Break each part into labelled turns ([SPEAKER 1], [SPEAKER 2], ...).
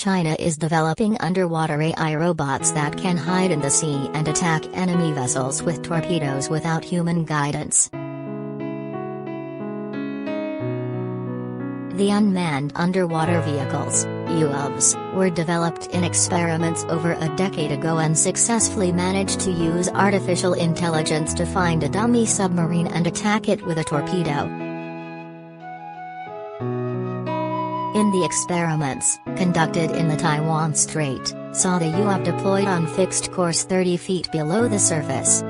[SPEAKER 1] China is developing underwater AI robots that can hide in the sea and attack enemy vessels with torpedoes without human guidance. The unmanned underwater vehicles, UUVs, were developed in experiments over a decade ago and successfully managed to use artificial intelligence to find a dummy submarine and attack it with a torpedo. In the experiments, conducted in the Taiwan Strait, saw the UUV deployed on fixed course 30 feet below the surface.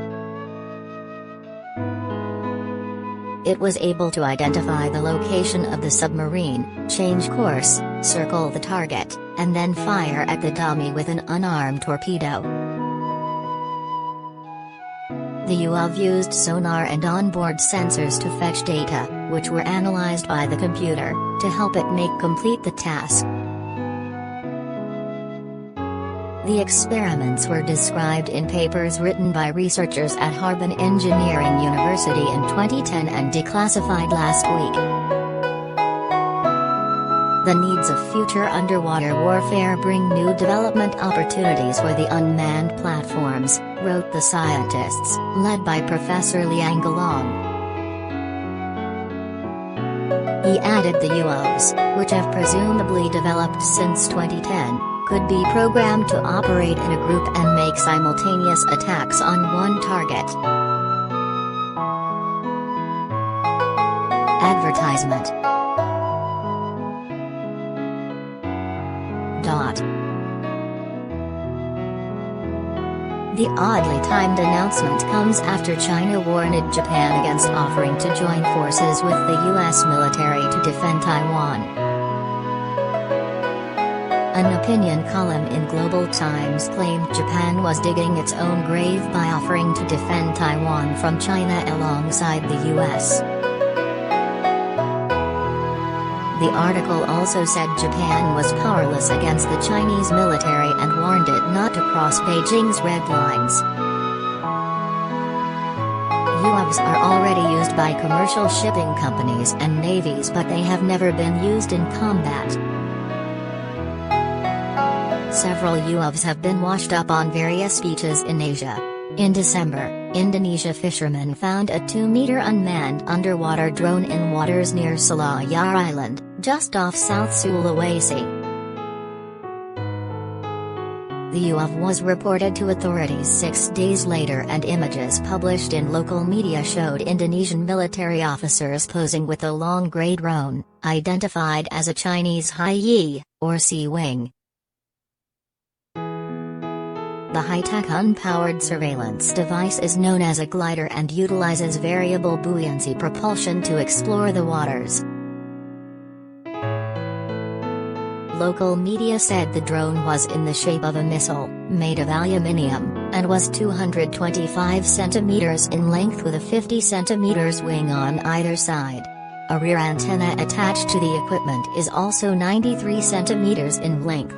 [SPEAKER 1] It was able to identify the location of the submarine, change course, circle the target, and then fire at the dummy with an unarmed torpedo. The UUV used sonar and onboard sensors to fetch data, which were analyzed by the computer, to help it complete the task. The experiments were described in papers written by researchers at Harbin Engineering University in 2010 and declassified last week. The needs of future underwater warfare bring new development opportunities for the unmanned platforms, wrote the scientists, led by Professor Liang Galong. He added the UUVs, which have presumably developed since 2010, could be programmed to operate in a group and make simultaneous attacks on one target. Advertisement. The oddly timed announcement comes after China warned Japan against offering to join forces with the U.S. military to defend Taiwan. An opinion column in Global Times claimed Japan was digging its own grave by offering to defend Taiwan from China alongside the U.S. The article also said Japan was powerless against the Chinese military and warned it not to cross Beijing's red lines. UUVs are already used by commercial shipping companies and navies, but they have never been used in combat. Several UUVs have been washed up on various beaches in Asia. In December, Indonesia fishermen found a 2-meter unmanned underwater drone in waters near Selayar Island, just off South Sulawesi. The UUV was reported to authorities 6 days later, and images published in local media showed Indonesian military officers posing with a long grey drone, identified as a Chinese Hai-Yi, or Sea Wing. The high-tech unpowered surveillance device is known as a glider and utilizes variable buoyancy propulsion to explore the waters. Local media said the drone was in the shape of a missile, made of aluminium, and was 225 centimeters in length with a 50 centimeters wing on either side. A rear antenna attached to the equipment is also 93 centimeters in length.